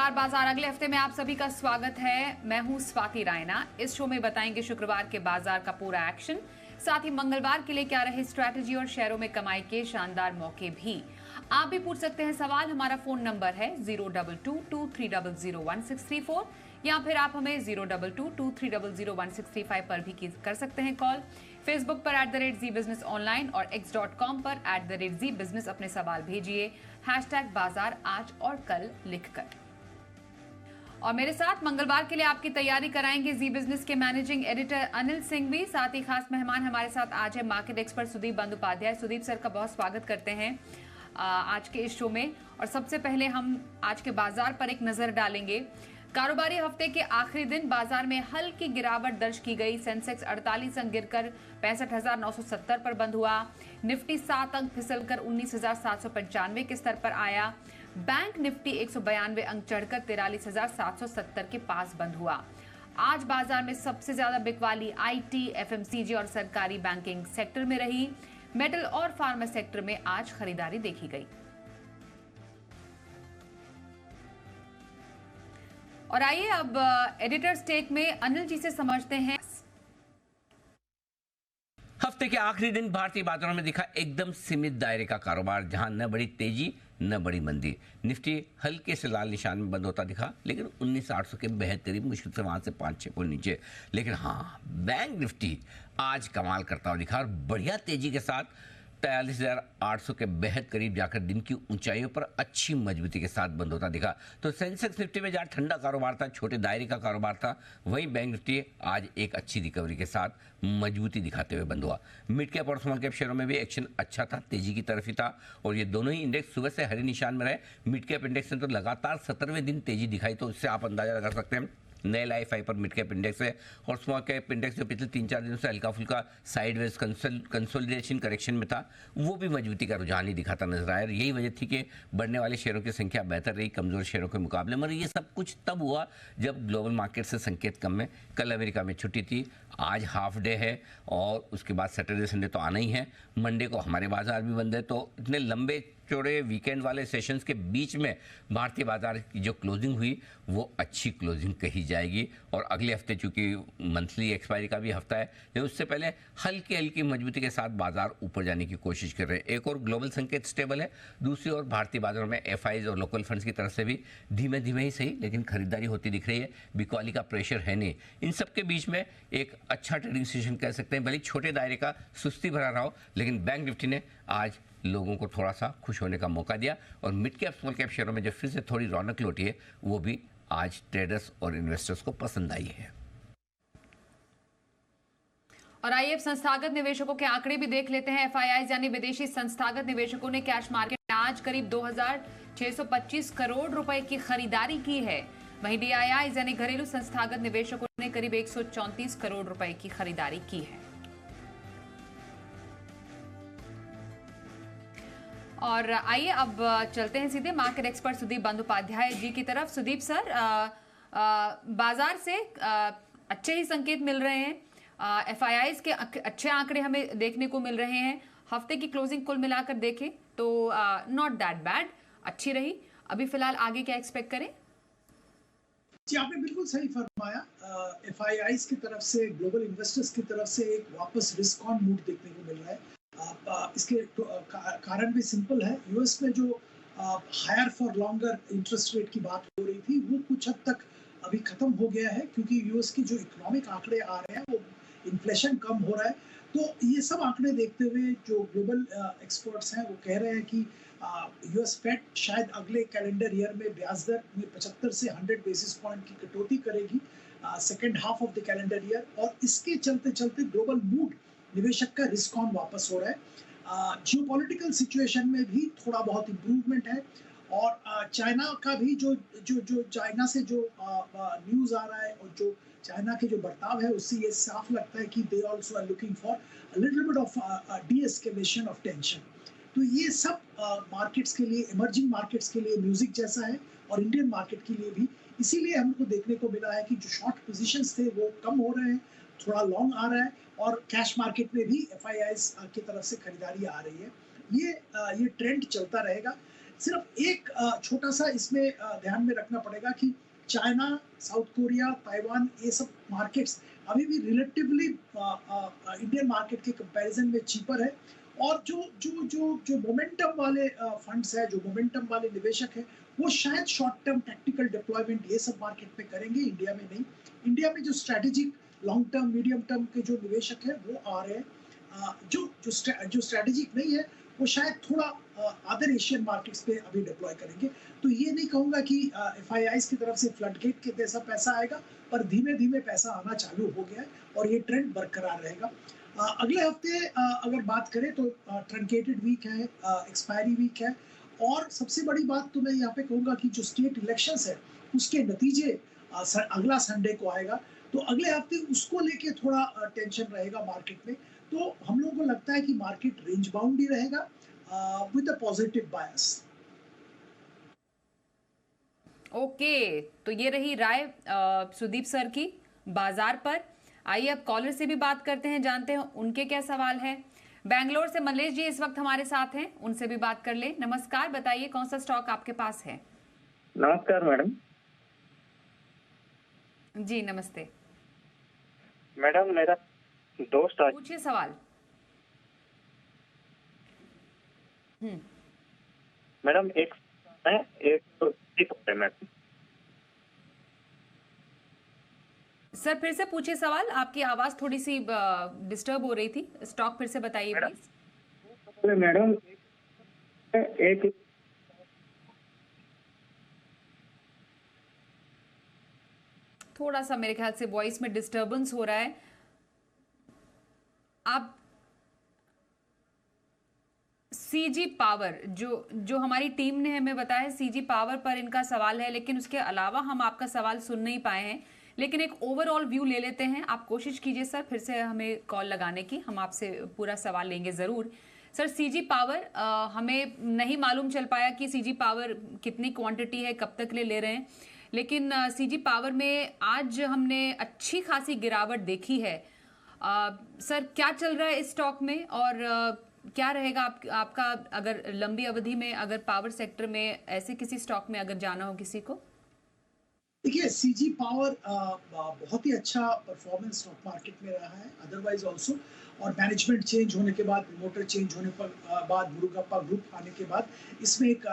नमस्कार बाजार, अगले हफ्ते में आप सभी का स्वागत है। मैं हूं स्वाति रायना। इस शो में बताएंगे शुक्रवार के बाजार का पूरा एक्शन, साथ ही मंगलवार के लिए क्या रहे स्ट्रैटेजी और शेयरों में कमाई के शानदार मौके भी। आप भी पूछ सकते हैं सवाल। हमारा फोन नंबर है 02223001634 या फिर आप हमें 02223001635 पर भी कर सकते हैं कॉल। फेसबुक पर @ZBusiness ऑनलाइन और x.com पर @ZBusiness अपने सवाल भेजिए #बाजार आज और कल लिखकर। और मेरे साथ मंगलवार के लिए आपकी तैयारी कराएंगे जी बिजनेस के मैनेजिंग एडिटर अनिल सिंह भी। साथ ही खास मेहमान हमारे साथ आज है market expert Sudeep Bandopadhyay. Sudeep sir का बहुत स्वागत करते हैं आज के इस शो में। और सबसे पहले हम आज के बाजार पर एक नजर डालेंगे। कारोबारी हफ्ते के आखिरी दिन बाजार में हल्की गिरावट दर्ज की गई। सेंसेक्स 48 अंक गिरकर 65,970 पर बंद हुआ। निफ्टी 7 अंक फिसलकर 19,795 के स्तर पर आया। बैंक निफ्टी 192 अंक चढ़कर 43,770 के पास बंद हुआ। आज बाजार में सबसे ज्यादा बिकवाली आईटी, एफएमसीजी और सरकारी बैंकिंग सेक्टर में रही। मेटल और फार्मा सेक्टर में आज खरीदारी देखी गई। और आइए अब एडिटर स्टेक में अनिल जी से समझते हैं। हफ्ते के आखिरी दिन भारतीय बाजारों में दिखा एकदम सीमित दायरे का कारोबार, जहां न बड़ी तेजी न बड़ी मंदी। निफ्टी हल्के से लाल निशान में बंद होता दिखा, लेकिन 19,800 के बेहद करीब, मुश्किल से वहां से 5-6 पॉइंट नीचे। लेकिन हाँ, बैंक निफ्टी आज कमाल करता हुआ दिखा और बढ़िया तेजी के साथ 43,800 के बेहद करीब जाकर दिन की ऊंचाइयों पर अच्छी मजबूती के साथ बंद होता दिखा। तो सेंसेक्स निफ्टी में जहां ठंडा कारोबार था, छोटे दायरे का कारोबार था, वहीं बैंक निफ्टी आज एक अच्छी रिकवरी के साथ मजबूती दिखाते हुए बंद हुआ। मिड कैप और स्मॉल कैप शेयरों में भी एक्शन अच्छा था, तेजी की तरफ ही था और ये दोनों ही इंडेक्स सुबह से हरे निशान में रहे। मिड कैप इंडेक्स ने तो लगातार 17वें दिन तेजी दिखाई, तो उससे आप अंदाजा लगा सकते हैं नए लाइफ हाई पर मिड कैप इंडेक्स है। और स्मॉल कैप इंडेक्स जो पिछले 3-4 दिनों से हल्का फुल्का साइडवेज कंसोलिडेशन करेक्शन में था, वो भी मजबूती का रुझान ही दिखाता नजर आया। यही वजह थी कि बढ़ने वाले शेयरों की संख्या बेहतर रही कमजोर शेयरों के मुकाबले में। ये सब कुछ तब हुआ जब ग्लोबल मार्केट से संकेत कम में। कल अमेरिका में छुट्टी थी, आज हाफ डे है और उसके बाद सैटरडे संडे तो आना ही है। मंडे को हमारे बाजार भी बंद है। तो इतने लंबे चौड़े वीकेंड वाले सेशंस के बीच में भारतीय बाजार की जो क्लोजिंग हुई वो अच्छी क्लोजिंग कही जाएगी। और अगले हफ्ते चूंकि मंथली एक्सपायरी का भी हफ्ता है, लेकिन उससे पहले हल्की हल्की मजबूती के साथ बाजार ऊपर जाने की कोशिश कर रहे हैं। एक और ग्लोबल संकेत स्टेबल है, दूसरी ओर भारतीय बाजारों में एफआईज और लोकल फंड्स की तरफ से भी धीमे धीमे ही सही लेकिन खरीदारी होती दिख रही है। बिकवाली का प्रेशर है नहीं। इन सब के बीच में एक अच्छा ट्रेडिंग सेशन कह सकते हैं, भले छोटे दायरे का सुस्ती भरा रहा हो, लेकिन बैंक निफ्टी ने आज लोगों को थोड़ा सा खुश होने का मौका दिया। और मिड कैप स्मॉल कैप शेयरों में जो फिर से थोड़ी रौनक लौटी है, वो भी आज ट्रेडर्स और इन्वेस्टर्स को पसंद आई है। और आइए अब संस्थागत निवेशकों के आंकड़े भी देख लेते हैं। एफआईआई यानी विदेशी संस्थागत निवेशकों ने कैश मार्केट में आज करीब 2,625 करोड़ रुपए की खरीदारी की है। वहीं डीआईआई यानी घरेलू संस्थागत निवेशकों ने करीब 134 करोड़ रुपए की खरीदारी की है। और आइए अब चलते हैं सीधे मार्केट एक्सपर्ट सुदीप बंदोपाध्याय जी की तरफ। सुदीप सर, बाजार से अच्छे ही संकेत मिल रहे हैं। एफआईआईज के अच्छे आंकड़े हमें देखने को मिल रहे हैं। हफ्ते की क्लोजिंग कुल मिलाकर देखें तो नॉट दैट बैड, अच्छी रही। अभी फिलहाल आगे क्या एक्सपेक्ट करें? जी, आपने बिल्कुल सही फरमाया। एफआईआईज की तरफ से, ग्लोबल इन्वेस्टर्स की तरफ से एक वापस रिस्क ऑन मूड देखने को मिल रहा है। इसके कारण भी सिंपल है। यूएस में जो higher for longer interest rate की बात हो रही थी, वो कुछ हद तक अभी खत्म हो गया है, क्योंकि यूएस की जो इकोनॉमिक आंकड़े आ रहे हैं, वो इन्फ्लेशन कम हो रहा है। तो ये सब आंकड़े देखते हुए जो ग्लोबल एक्सपर्ट्स हैं वो कह रहे हैं कि यूएस फेड शायद अगले कैलेंडर ईयर में ब्याज दर में 75 से 100 बेसिस पॉइंट की कटौती करेगी second half of the calendar year. और इसके चलते चलते ग्लोबल मूड, निवेशक का रिस्क ऑन वापस हो रहा है। जियोपॉलिटिकल सिचुएशन में भी थोड़ा बहुत इम्प्रूवमेंट है। और चाइना का भी जो चाइना से जो न्यूज़ आ रहा है और जो चाइना के जो बर्ताव है, उससे ये साफ लगता है कि they also are looking for a little bit of de-escalation of tension. तो ये सब मार्केट्स के लिए, इमर्जिंग मार्केट्स के लिए म्यूजिक जैसा है और इंडियन मार्केट के लिए भी। इसीलिए हमको देखने को मिला है कि जो शॉर्ट पोजीशंस थे वो कम हो रहे हैं, थोड़ा लॉन्ग आ रहा है और कैश मार्केट में भी एफआईआईज की तरफ से खरीदारी आ रही है। ये ट्रेंड चलता रहेगा। सिर्फ एक छोटा सा इसमें ध्यान में रखना पड़ेगा कि चाइना, साउथ कोरिया, ताइवान, ये सब मार्केट्स अभी भी रिलेटिवली इंडियन मार्केट के कंपैरिजन में चीपर है। और जो मोमेंटम वाले फंड्स है, जो मोमेंटम वाले निवेशक है, वो शायद शॉर्ट टर्म टैक्टिकल डिप्लॉयमेंट ये सब मार्केट में करेंगे, इंडिया में नहीं। इंडिया में जो strategic long term, medium term के जो निवेशक है वो आ रहे हैं। जो स्ट्रेटेजिक नहीं है वो शायद थोड़ा अदर एशियन मार्केट्स पे अभी डिप्लॉय करेंगे। तो ये नहीं कहूंगा कि एफआईआईज की तरफ से फ्लडगेट के जैसा पैसा आएगा, पर धीमे धीमे पैसा आना चालू हो गया है और ये ट्रेंड बरकरार रहेगा। अगले हफ्ते अगर बात करें तो ट्रंकेटेड वीक है, एक्सपायरी वीक है, और सबसे बड़ी बात तो मैं यहाँ पे कहूंगा कि जो स्टेट इलेक्शंस है उसके नतीजे अगला संडे को आएगा, तो अगले हफ्ते उसको लेके थोड़ा टेंशन रहेगा मार्केट में। तो हम लोगों को लगता है कि मार्केट रेंज बाउंड ही रहेगा with a positive bias. Okay, तो ये रही राय सुदीप सर की बाजार पर। आइए अब कॉलर से भी बात करते हैं, जानते हैं उनके क्या सवाल है। बेंगलोर से मलेश जी इस वक्त हमारे साथ हैं, उनसे भी बात कर ले। नमस्कार, बताइए कौन सा स्टॉक आपके पास है? नमस्कार मैडम। जी नमस्ते मैडम, मेरा दो स्टॉक, पूछिए सवाल। मैडम एक है, एक तो है मैडम। सर फिर से पूछिए सवाल, आपकी आवाज थोड़ी सी डिस्टर्ब हो रही थी। स्टॉक फिर से बताइए प्लीज। मैडम एक थोड़ा सा मेरे ख्याल से वॉइस में डिस्टरबेंस हो रहा है। आप सीजी पावर, जो हमारी टीम ने हमें बताया, सीजी पावर पर इनका सवाल है, लेकिन उसके अलावा हम आपका सवाल सुन नहीं पाए हैं। लेकिन एक ओवरऑल व्यू ले लेते हैं। आप कोशिश कीजिए सर फिर से हमें कॉल लगाने की, हम आपसे पूरा सवाल लेंगे ज़रूर। सर सीजी पावर हमें नहीं मालूम चल पाया कि सीजी पावर कितनी क्वांटिटी है, कब तक ले रहे हैं, लेकिन सीजी पावर में आज हमने अच्छी खासी गिरावट देखी है। सर क्या चल रहा है इस स्टॉक में, और क्या रहेगा आपका अगर लंबी अवधि में अगर पावर सेक्टर में ऐसे किसी स्टॉक में अगर जाना हो किसी को? देखिए, सीजी पावर बहुत ही अच्छा परफॉर्मेंस स्टॉक मार्केट में रहा है अदरवाइज ऑल्सो, और मैनेजमेंट चेंज होने के बाद, प्रमोटर चेंज होने पर बाद, मुरुगप्पा ग्रुप आने के बाद इसमें एक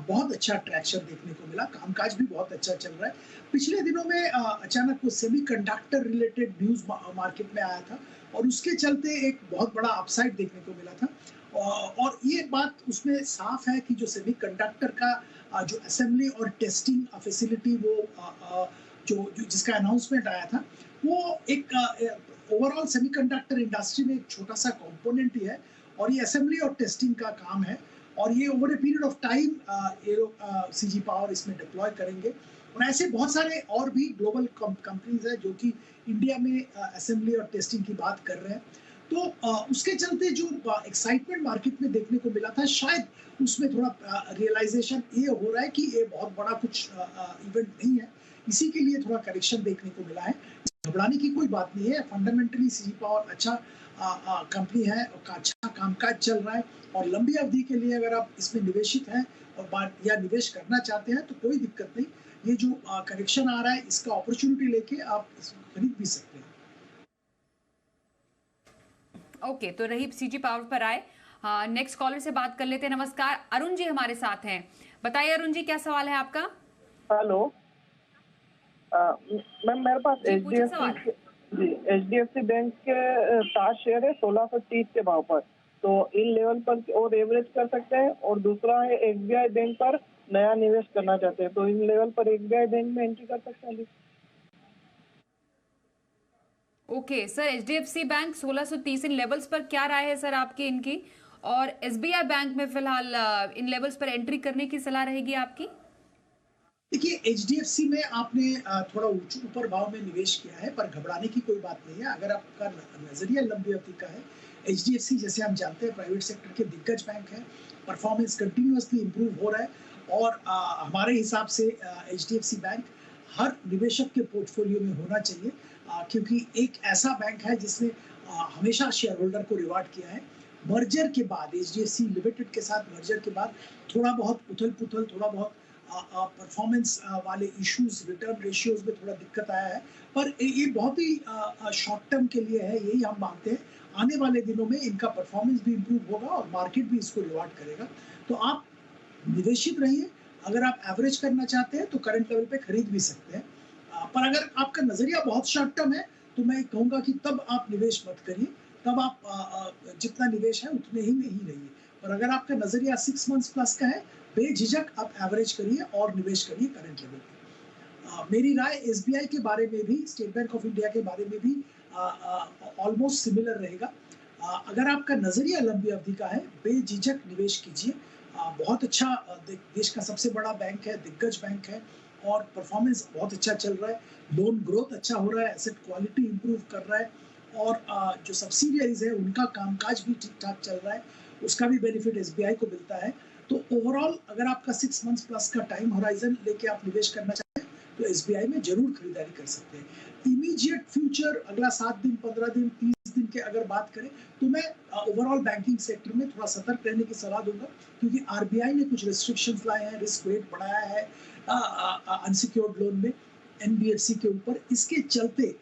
बहुत अच्छा ट्रैक्शन देखने को मिला। कामकाज भी बहुत अच्छा चल रहा है। पिछले दिनों में अचानक वो सेमीकंडक्टर रिलेटेड न्यूज मार्केट में आया था और उसके चलते एक बहुत बड़ा अपसाइड देखने को मिला था। और ये बात उसमें साफ है कि जो सेमीकंडक्टर का जो असेंबली और टेस्टिंग फैसिलिटी, वो जो जिसका अनाउंसमेंट आया था, वो एक ओवरऑल सेमीकंडक्टर इंडस्ट्री में एक छोटा सा कंपोनेंट ही है, और ये असेंबली और टेस्टिंग का काम है, और ये over a period of time ये लोग सीजी पावर इसमें डिप्लॉय करेंगे। और ऐसे बहुत सारे और भी ग्लोबल कंपनीज है जो कि इंडिया में असेंबली और टेस्टिंग की बात कर रहे हैं। तो उसके चलते जो एक्साइटमेंट मार्केट में देखने को मिला था, शायद उसमें थोड़ा रियलाइजेशन ये हो रहा है कि ये बहुत बड़ा कुछ इवेंट नहीं है, इसी के लिए थोड़ा करेक्शन देखने को मिला है। घबराने की कोई बात नहीं है। फंडामेंटली सीजी पावर अच्छा कंपनी है, अच्छा कामकाज चल रहा है, और लंबी अवधि के लिए अगर आप इसमें निवेशित हैं और या निवेश करना चाहते हैं तो कोई दिक्कत नहीं। ये जो करेक्शन आ रहा है, इसका अपॉर्चुनिटी लेके आप इसको खरीद भी सकते हैं। ओके, तो रही सीजी पावर पर आए। नेक्स्ट कॉलर से बात कर लेते हैं। नमस्कार, अरुण जी हमारे साथ हैं। बताइए अरुण जी, क्या सवाल है आपका? हेलो मैम, मेरे पास एचडीएफसी बैंक के 7 शेयर है 1630 के भाव पर, तो इन लेवल पर और एवरेज कर सकते हैं। और दूसरा है एसबीआई बैंक पर नया निवेश करना चाहते हैं, तो इन लेवल पर एसबीआई बैंक में एंट्री कर सकते हैं। ओके सर, एचडीएफसी बैंक 1630 इन लेवल्स पर क्या राय है सर आपकी इनकी, और एसबीआई बैंक में फिलहाल इन लेवल्स पर एंट्री करने की सलाह रहेगी आपकी? देखिए, एचडीएफसी में आपने थोड़ा ऊपर भाव में निवेश किया है, पर घबराने की कोई बात नहीं है अगर आपका नजरिया लंबी अवधि का है। एचडीएफसी जैसे हम जानते हैं प्राइवेट सेक्टर के दिग्गज बैंक है, परफॉर्मेंस कंटिन्यूअसली इंप्रूव हो रहा है, और हमारे हिसाब से एचडीएफसी बैंक हर निवेशक के पोर्टफोलियो में होना चाहिए, क्योंकि एक ऐसा बैंक है जिसने हमेशा शेयर होल्डर को रिवार्ड किया है। मर्जर के बाद HDFC लिमिटेड के साथ मर्जर के बाद थोड़ा बहुत उथल-पुथल, थोड़ा बहुत परफॉर्मेंस वाले इश्यूज, रिटर्न रेशियोज में थोड़ा दिक्कत आया है, पर ये बहुत ही शॉर्ट टर्म के लिए है, यही हम मानते हैं। आने वाले दिनों में इनका परफॉर्मेंस भी इंप्रूव होगा और मार्केट भी इसको रिवार्ड करेगा। तो आप निवेशित रहिए। अगर आप एवरेज करना चाहते हैं तो करंट लेवल पे खरीद भी सकते हैं, पर अगर आपका नजरिया बहुत शॉर्ट टर्म है तो मैं कहूंगा कि तब आप निवेश मत करिए। तब आप जितना निवेश है उतने ही में ही रहिए। और अगर आपका नजरिया 6 मंथ्स प्लस का है, बेझिझक आप एवरेज करिए और निवेश करिए करंट लेवल पे। मेरी राय SBI के बारे में भी, स्टेट बैंक ऑफ इंडिया के बारे में भी ऑलमोस्ट सिमिलर रहेगा। अगर आपका नजरिया लंबी अवधि का है, बेझिझक निवेश कीजिए। बहुत अच्छा देश का सबसे बड़ा बैंक है, दिग्गज बैंक है और परफॉर्मेंस बहुत अच्छा चल रहा है। लोन ग्रोथ अच्छा हो रहा है, एसेट क्वालिटी इंप्रूव कर रहा है और जो सब्सिडियरीज है उनका कामकाज भी ठीक ठाक चल रहा है, उसका भी बेनिफिट SBI को मिलता है। तो ओवरऑल अगर आपका 6 मंथ्स प्लस का टाइम होराइजन लेके आप निवेश करना चाहते हैं तो SBI में जरूर खरीदारी कर सकते हैं। इमीडिएट फ्यूचर अगला 7 दिन, 15 दिन, 30 दिन के अगर बात करें तो मैं ओवरऑल बैंकिंग सेक्टर में थोड़ा सतर्क रहने की सलाह दूंगा, क्योंकि RBI ने कुछ रिस्ट्रिक्शंस लाए हैं, रिस्क वेट बढ़ाया है अनसिक्योर्ड लोन में NBFC के ऊपर। इसके चलते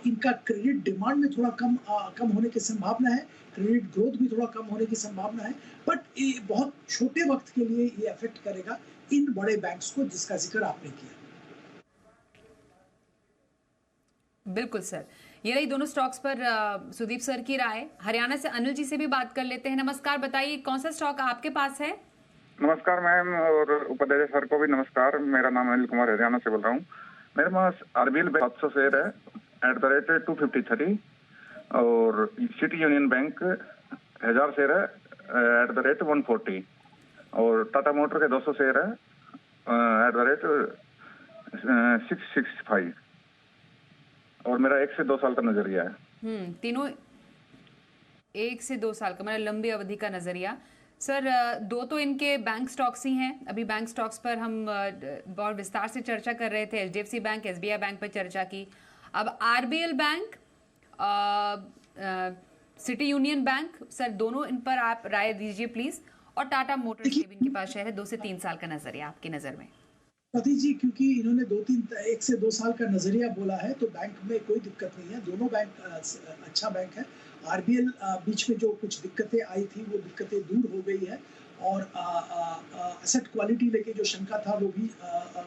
इनका क्रेडिट डिमांड में थोड़ा कम होने की संभावना है, क्रेडिट ग्रोथ भी थोड़ा कम होने की संभावना है, बट ये बहुत छोटे वक्त के लिए ये अफेक्ट करेगा इन बड़े बैंक्स को जिसका जिक्र आपने किया। बिल्कुल सर, ये रही दोनों स्टॉक्स पर सुदीप सर की राय। हरियाणा से अनिल जी से भी बात कर लेते हैं। नमस्कार, बताइए कौन सा स्टॉक आपके पास है? नमस्कार मैम, और उपाध्याय सर को भी नमस्कार। मेरा नाम अनिल कुमार, हरियाणा से बोल रहा हूँ। मेरे पास RBL 700 शेयर है @253 और सिटी यूनियन बैंक 1000 शेयर है @140 और टाटा मोटर के 200 शेयर है @665 और मेरा 1 से 2 साल का नजरिया है। तीनों 1 से 2 साल का, मतलब लंबी अवधि का नजरिया। सर, दो तो इनके बैंक स्टॉक्स ही हैं। अभी बैंक स्टॉक्स पर हम बहुत विस्तार से चर्चा कर रहे थे, HDFC बैंक, SBI बैंक पर चर्चा की। अब RBL bank, city union bank, sir दोनों इन पर आप राय दीजिए प्लीज। और टाटा मोटर्स के भी इनके पास शेयर है। 2 से 3 साल का नजरिया आपकी नजर में? पति जी, क्योंकि इन्होंने 1 से 2 साल का नजरिया बोला है तो बैंक में कोई दिक्कत नहीं है। दोनों बैंक अच्छा बैंक है। RBL बीच में जो कुछ दिक्कतें आई थी वो दिक्कतें दूर हो गई है और एसेट क्वालिटी लेके जो शंका था वो भी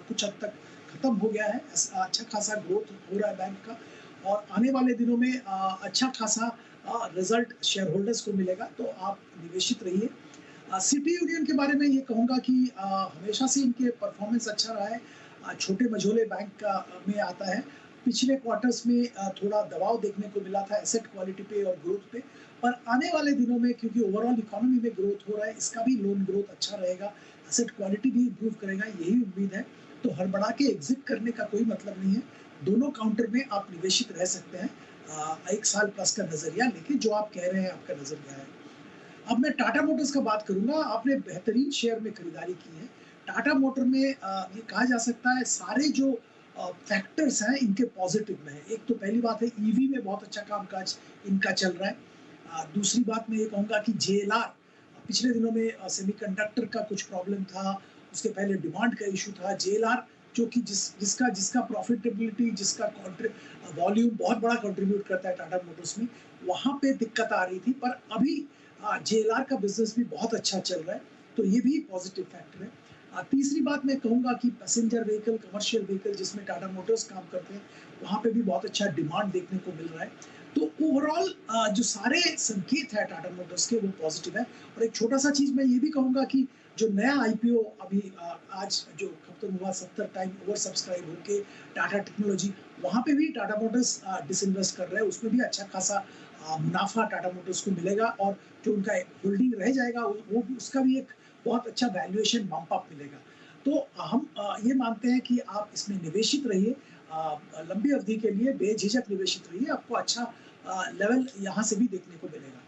कुछ हद तक खत्म हो गया है। अच्छा खासा ग्रोथ हो रहा है बैंक का और आने वाले दिनों में अच्छा खासा रिजल्ट शेयर होल्डर्स को मिलेगा, तो आप निवेशित रहिए। सिटी यूनियन के बारे में ये कहूँगा कि हमेशा से इनके परफॉर्मेंस अच्छा रहा है। छोटे मझोले बैंक में आता है। पिछले क्वार्टर्स में थोड़ा दबाव देखने को मिला था एसेट क्वालिटी पे और ग्रोथ पे, पर आने वाले दिनों में क्योंकि ओवरऑल इकोनॉमी में ग्रोथ हो रहा है, इसका भी लोन ग्रोथ अच्छा रहेगा, एसेट क्वालिटी भी इंप्रूव करेगा, यही उम्मीद है। तो हड़बड़ा के एग्जिट करने का कोई मतलब नहीं है। दोनों काउंटर में आप निवेशित रह सकते हैं 1 साल प्लस का नजरिया लेके, जो आप कह रहे हैं आपका नजरिया है। अब मैं टाटा मोटर्स का बात करूंगा। आपने बेहतरीन शेयर में खरीदारी की है। टाटा मोटर में ये कहा जा सकता है सारे जो फैक्टर्स हैं इनके पॉजिटिव में है। एक तो पहली बात है EV में बहुत अच्छा कामकाज इनका चल रहा है। दूसरी बात मैं ये कहूँगा कि JLR, पिछले दिनों में सेमीकंडक्टर का कुछ प्रॉब्लम था, उसके पहले डिमांड का इशू था। JLR जो कि जिसका प्रॉफिटेबिलिटी, जिसका वॉल्यूम बहुत बड़ा कंट्रीब्यूट करता है टाटा मोटर्स में, वहाँ पे दिक्कत आ रही थी, पर अभी JLR का बिजनेस भी बहुत अच्छा चल रहा है, तो ये भी पॉजिटिव फैक्टर है। तीसरी बात मैं कहूँगा कि पैसेंजर व्हीकल, कमर्शियल व्हीकल जिसमें टाटा मोटर्स काम करते हैं, वहाँ पे भी बहुत अच्छा डिमांड देखने को मिल रहा है। तो ओवरऑल जो सारे संकेत है टाटा मोटर्स के वो पॉजिटिव है। और एक छोटा सा चीज़ मैं ये भी कहूँगा कि जो नया IPO अभी आज जो खत्म हुआ 70 टाइम ओवर सब्सक्राइब होके टाटा टेक्नोलॉजी, वहाँ पे भी टाटा मोटर्स डिसइन्वेस्ट कर रहे हैं, उसमें भी अच्छा खासा मुनाफा टाटा मोटर्स को मिलेगा और जो उनका होल्डिंग रह जाएगा वो उसका भी एक बहुत अच्छा वैल्यूएशन बम्प अप मिलेगा। तो हम ये मानते हैं कि आप इसमें निवेशित रहिए, लंबी अवधि के लिए बेझिझक निवेशित रहिए, आपको अच्छा लेवल यहाँ से भी देखने को मिलेगा।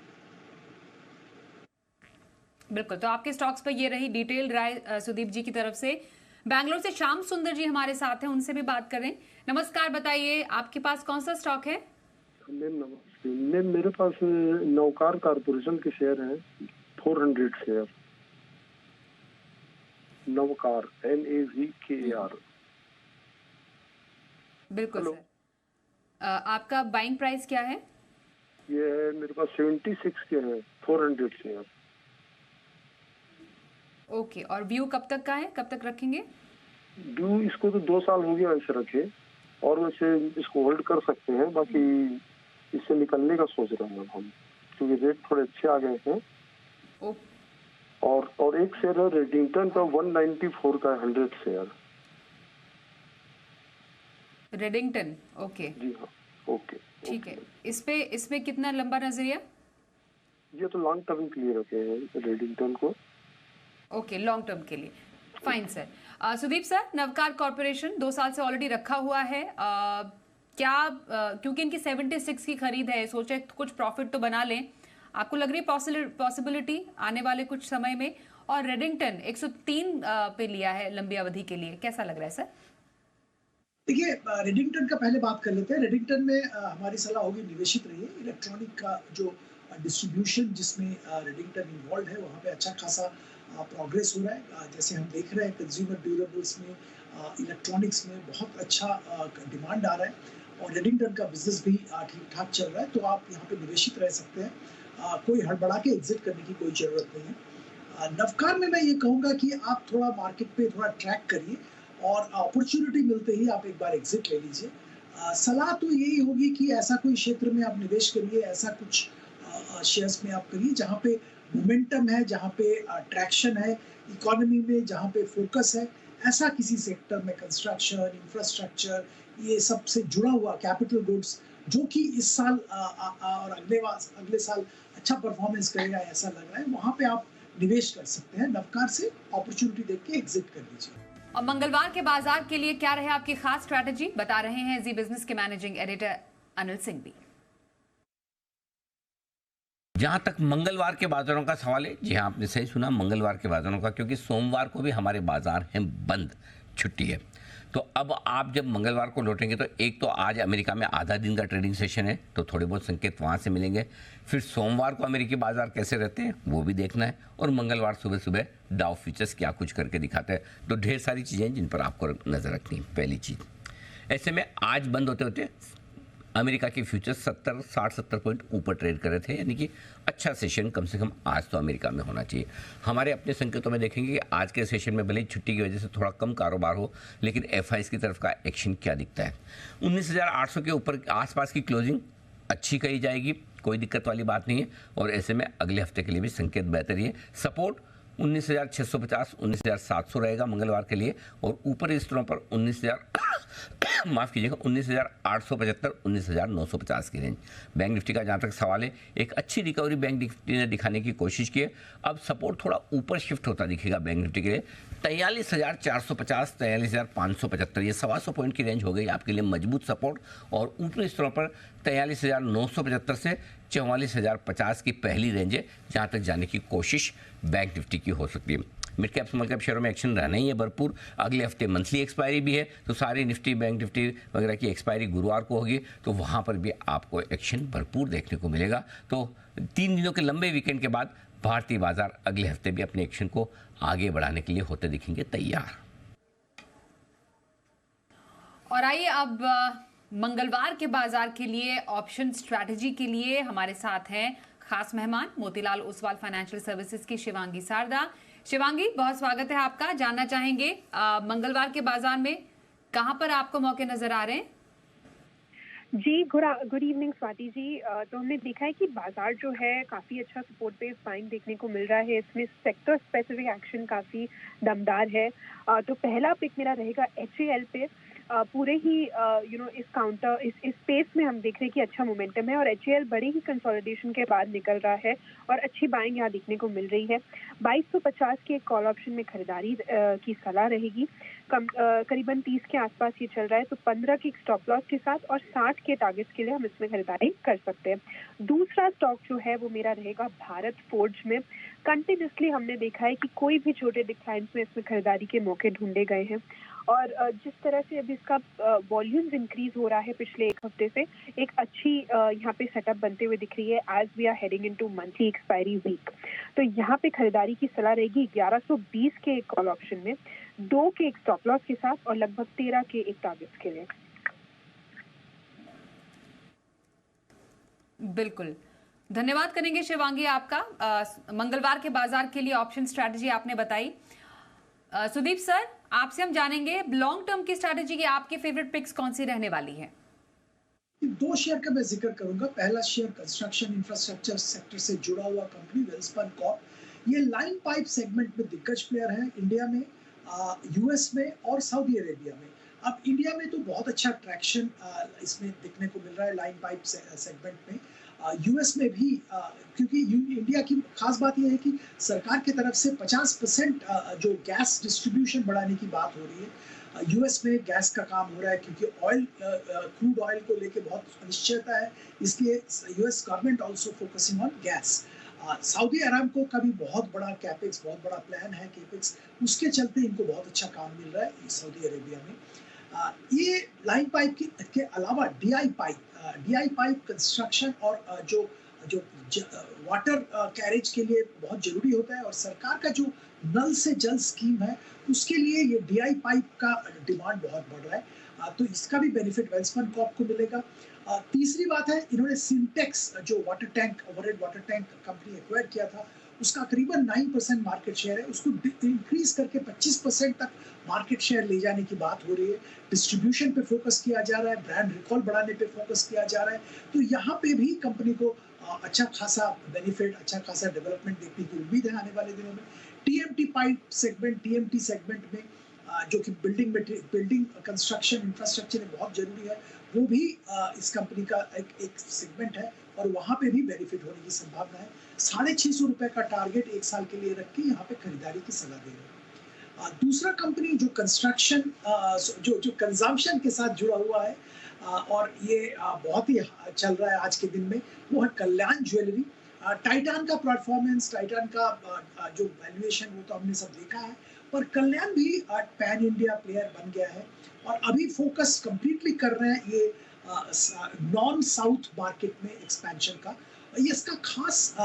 बिल्कुल, तो आपके स्टॉक्स पर ये रही डिटेल्ड राय सुदीप जी की तरफ से। बैंगलोर से श्याम सुंदर जी हमारे साथ हैं, उनसे भी बात करें। नमस्कार, बताइए आपके पास कौन सा स्टॉक है? मेरे पास नवकार कॉर्पोरेशन के शेयर हैं 400 शेयर। नवकार NAVKAR। बिल्कुल सर। आपका बाइंग प्राइस क्या है? ये है मेरे पास 76 के हैं 400 शेयर। ओके, और व्यू कब तक का है, कब तक रखेंगे? व्यू इसको तो 2 साल हो गया ऐसे रखे, और वैसे इसको होल्ड कर सकते हैं। बाकी इससे निकलने का सोच रहे हैं हम, क्योंकि रेट थोड़े अच्छे आ गए हैं। और एक शेयर है रेडिंगटन का 194 का 100 शेयर। रेडिंगटन, ओके जी हाँ, ओके ठीक है। इसमें कितना लंबा नजरिया? ये तो लॉन्ग टर्म के लिए रखे हैं रेडिंगटन को। ओके, लॉन्ग टर्म के लिए, fine sir. Sudeep sir, Navkar Corporation 2 साल से ऑलरेडी रखा हुआ है, क्योंकि इनकी 76 की खरीद है, सोचे कुछ प्रॉफिट तो बना लें, आपको लग रही है पॉसिबिलिटी आने वाले कुछ समय में? और रेडिंगटन 103 पे लिया है लंबी अवधि के लिए, कैसा लग रहा है सर? देखिए, रेडिंगटन का पहले बात कर लेते हैं। रेडिंगटन में हमारी सलाह होगी निवेशित रहिए। इलेक्ट्रॉनिक का जो डिस्ट्रीब्यूशन जिसमें रेडिंगटन इन्वॉल्व है, वहाँ पे अच्छा खासा प्रोग्रेस हो रहा है। जैसे हम देख रहे हैं कंज्यूमर ड्यूरेबल्स में, इलेक्ट्रॉनिक्स में बहुत अच्छा डिमांड आ रहा है, और रेडिंगटन का बिजनेस भी ठीक ठाक चल रहा है। तो आप यहाँ पे निवेशित रह सकते हैं, कोई हड़बड़ा के एग्जिट करने की कोई ज़रूरत नहीं है। नवकार में मैं ये कहूँगा कि आप थोड़ा मार्केट पे थोड़ा ट्रैक करिए, और अपॉर्चुनिटी मिलते ही आप एक बार एग्जिट ले लीजिए। सलाह तो यही होगी कि ऐसा कोई क्षेत्र में आप निवेश करिए, ऐसा कुछ शेयर्स में आप करिए जहाँ पे मोमेंटम है, जहाँ पे ट्रैक्शन है इकोनॉमी में, जहाँ पे फोकस है। ऐसा किसी सेक्टर में, कंस्ट्रक्शन, इंफ्रास्ट्रक्चर, ये सब से जुड़ा हुआ कैपिटल गुड्स, जो कि इस साल और अगले साल अच्छा परफॉर्मेंस करेगा ऐसा लग रहा है, वहाँ पे आप निवेश कर सकते हैं। नवकार से अपॉर्चुनिटी देख के एग्जिट कर लीजिए। और मंगलवार के बाजार के लिए क्या रहे आपकी खास स्ट्रैटेजी, बता रहे हैं जी बिजनेस के मैनेजिंग एडिटर अनिल सिंह भी। जहां तक मंगलवार के बाजारों का सवाल है, जी हाँ आपने सही सुना, मंगलवार के बाजारों का, क्योंकि सोमवार को भी हमारे बाजार हैं बंद, छुट्टी है। तो अब आप जब मंगलवार को लौटेंगे तो एक तो आज अमेरिका में आधा दिन का ट्रेडिंग सेशन है, तो थोड़े बहुत संकेत वहाँ से मिलेंगे। फिर सोमवार को अमेरिकी बाजार कैसे रहते हैं वो भी देखना है, और मंगलवार सुबह सुबह डाउ फ्यूचर्स क्या कुछ करके दिखाते हैं। तो ढेर सारी चीज़ें जिन पर आपको नज़र रखनी है। पहली चीज़, ऐसे में आज बंद होते होते अमेरिका के फ्यूचर्स 60-70 पॉइंट ऊपर ट्रेड कर रहे थे, यानी कि अच्छा सेशन कम से कम आज तो अमेरिका में होना चाहिए। हमारे अपने संकेतों में देखेंगे कि आज के सेशन में भले ही छुट्टी की वजह से थोड़ा कम कारोबार हो, लेकिन एफआईएस की तरफ का एक्शन क्या दिखता है। 19,800 के ऊपर आसपास की क्लोजिंग अच्छी कही जाएगी, कोई दिक्कत वाली बात नहीं है। और ऐसे में अगले हफ्ते के लिए भी संकेत बेहतर ही है। सपोर्ट 19,650, 19,700 रहेगा मंगलवार के लिए, और ऊपर स्तरों पर 19,875, 19,950 की रेंज। बैंक निफ्टी का जहाँ तक सवाल है, एक अच्छी रिकवरी बैंक निफ्टी ने दिखाने की कोशिश की है। अब सपोर्ट थोड़ा ऊपर शिफ्ट होता दिखेगा बैंक निफ्टी के लिए। 43,450, 43,575, ये 125 पॉइंट की रेंज हो गई आपके लिए मजबूत सपोर्ट। और ऊपरी स्तरों पर 43,975 से 44,050 की पहली रेंज है, जहाँ तक जाने की कोशिश बैंक निफ्टी की हो सकती है। मिड कैप स्मॉल कैप शेयरों में एक्शन रहना ही है भरपूर। अगले हफ्ते मंथली एक्सपायरी भी है, तो सारी निफ्टी बैंक निफ्टी वगैरह की एक्सपायरी गुरुवार को होगी, तो वहाँ पर भी आपको एक्शन भरपूर देखने को मिलेगा। तो 3 दिनों के लंबे वीकेंड के बाद भारतीय बाजार अगले हफ्ते भी अपने एक्शन को आगे बढ़ाने के लिए होते दिखेंगे तैयार। और आइए अब मंगलवार के बाजार के लिए ऑप्शन स्ट्रैटेजी के लिए हमारे साथ हैं खास मेहमान मोतीलाल ओसवाल फाइनेंशियल सर्विसेज की शिवांगी सारदा। शिवांगी, बहुत स्वागत है आपका। जानना चाहेंगे मंगलवार के बाजार में कहां पर आपको मौके नजर आ रहे हैं? जी, गुड इवनिंग स्वाति जी। तो हमने देखा है कि बाजार जो है काफ़ी अच्छा सपोर्ट बेस्ड बाइंग देखने को मिल रहा है। इसमें सेक्टर स्पेसिफिक एक्शन काफ़ी दमदार है। तो पहला पिक मेरा रहेगा HAL पे। पूरे ही इस स्पेस में हम देख रहे हैं कि अच्छा मोमेंटम है, और HAL बड़ी ही कंसोलिडेशन के बाद निकल रहा है और अच्छी बाइंग यहाँ देखने को मिल रही है। 2250 के एक कॉल ऑप्शन में खरीदारी की सलाह रहेगी। करीबन 30 के आसपास ये चल रहा है, तो 15 के स्टॉप लॉस के साथ और 60 के टारगेट्स के लिए हम इसमें खरीदारी कर सकते हैं। दूसरा स्टॉक जो है वो मेरा रहेगा भारत फोर्ज में। कंटिन्यूसली हमने देखा है कि कोई भी छोटे डिक्लाइंस में इसमें खरीदारी के मौके ढूंढे गए हैं, और जिस तरह से अभी इसका वॉल्यूम्स इंक्रीज हो रहा है पिछले एक हफ्ते से, एक अच्छी यहाँ पे सेटअप बनते हुए दिख रही है as we are heading into monthly expiry week. तो यहाँ पे खरीदारी की सलाह रहेगी 1120 के एक कॉल ऑप्शन में, 2 के एक स्टॉप लॉस के साथ और लगभग 13 के एक टारगेट्स के लिए। बिल्कुल, धन्यवाद करेंगे शिवांगी आपका। मंगलवार के बाजार के लिए ऑप्शन स्ट्रैटेजी आपने बताई। सुदीप सर, आपसे हम जानेंगे लॉन्ग टर्म की स्ट्रैटेजी की आपकी फेवरेट पिक्स कौन सी रहने वाली है? 2 शेयर का मैं जिक्र करूंगा। पहला शेयर कंस्ट्रक्शन इंफ्रास्ट्रक्चर सेक्टर से जुड़ा हुआ कंपनी वेल्सपन कॉर्प। ये लाइन पाइप सेगमेंट में दिग्गज प्लेयर है इंडिया में, यूएस में और सऊदी अरेबिया में। अब इंडिया में तो बहुत अच्छा ट्रैक्शन इसमें देखने को मिल रहा है लाइन पाइप सेगमेंट में। यूएस में भी क्योंकि इंडिया की खास बात यह है कि सरकार की तरफ से 50% जो गैस डिस्ट्रीब्यूशन बढ़ाने की बात हो रही है। यूएस में गैस का काम हो रहा है क्योंकि ऑयल, क्रूड ऑयल को लेके बहुत अनिश्चितता है, इसलिए US government also focusing on gas. Saudi Aramco का भी बहुत बड़ा कैपेक्स, बहुत बड़ा प्लान है कैपेक्स, उसके चलते इनको बहुत अच्छा काम मिल रहा है सऊदी अरेबिया में। ये लाइन पाइप के अलावा डीआई पाइप कंस्ट्रक्शन और जो वाटर कैरेज के लिए बहुत जरूरी होता है और सरकार का जो नल से जल स्कीम है उसके लिए ये डीआई पाइप का डिमांड बहुत बढ़ रहा है, तो इसका भी बेनिफिट वेल्सपन कॉर्प को मिलेगा। तीसरी बात है, इन्होंने सिंटेक्स जो water tank, overhead water tank company acquire किया था, उसका करीबन 9% मार्केट शेयर है, उसको इंक्रीज करके 25% तक मार्केट शेयर ले जाने की बात हो रही है। डिस्ट्रीब्यूशन पे फोकस किया जा रहा है, ब्रांड रिकॉल बढ़ाने पे फोकस किया जा रहा है, तो यहाँ पे भी कंपनी को अच्छा खासा बेनिफिट, अच्छा खासा डेवलपमेंट देखने की उम्मीद है आने वाले दिनों में। TMT pipe segment, TMT segment में जो कि बिल्डिंग कंस्ट्रक्शन इंफ्रास्ट्रक्चर में बहुत जरूरी है, वो भी इस कंपनी का एक सेगमेंट है और वहाँ पे भी बेनिफिट होने की संभावना है। 650 रुपए का टारगेट 1 साल के लिए रख के यहाँ पे खरीदारी की सलाह दे रहे हैं। दूसरा कंपनी जो कंस्ट्रक्शन जो कंजम्पशन के साथ जुड़ा हुआ है और ये बहुत ही चल रहा है आज के दिन में, वो है कल्याण ज्वेलरी। टाइटान का परफॉर्मेंस, टाइटान का जो वैल्यूएशन वो तो हमने सब देखा है, पर कल्याण भी पैन इंडिया प्लेयर बन गया है और अभी फोकस कंप्लीटली कर रहे हैं ये नॉन साउथ मार्केट में एक्सपेंशन का। इसका खास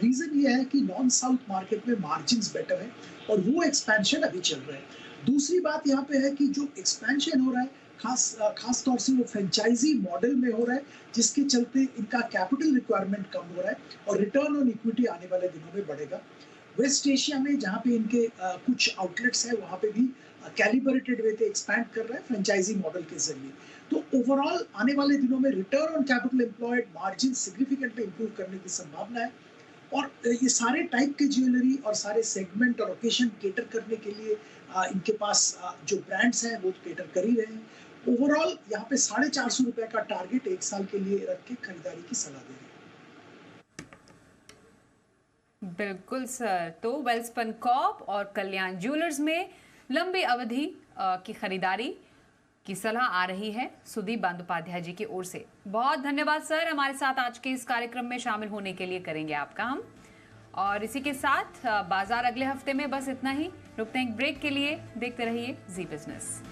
रीजन ये है कि नॉन साउथ मार्केट में मार्जिन्स बेटर है और वो एक्सपेंशन अभी चल रहा है। दूसरी बात यहाँ पे है कि जो एक्सपेंशन हो रहा है खास तौर से वो फ्रेंचाइजी मॉडल में हो रहा है, जिसके चलते इनका कैपिटल रिक्वायरमेंट कम हो रहा है और रिटर्न ऑन इक्विटी आने वाले दिनों में बढ़ेगा। वेस्ट एशिया में जहाँ पे इनके कुछ आउटलेट्स हैं वहाँ पे भी कैलिब्रेटेड वे पे एक्सपैंड कर रहा है फ्रेंचाइजी मॉडल के जरिए। तो ओवरऑल आने वाले दिनों में return on capital employed, margin significantly improve करने की संभावना है और ये सारे टाइप के ज्वेलरी और सारे सेगमेंट और ओकेशन केटर करने के लिए इनके पास जो ब्रांड्स हैं वो केटर कर ही रहे हैं। ओवरऑल यहाँ पे 450 रुपए का टारगेट 1 साल के लिए रख के खरीदारी की सलाह दे रहे हैं। बिल्कुल सर, तो वेल्सपन कॉर्प और कल्याण ज्वेलर्स में लंबी अवधि की खरीदारी की सलाह आ रही है सुदीप बंदोपाध्याय जी की ओर से। बहुत धन्यवाद सर, हमारे साथ आज के इस कार्यक्रम में शामिल होने के लिए करेंगे आपका हम। और इसी के साथ बाजार अगले हफ्ते में बस इतना ही। रुकते हैं एक ब्रेक के लिए, देखते रहिए जी बिजनेस।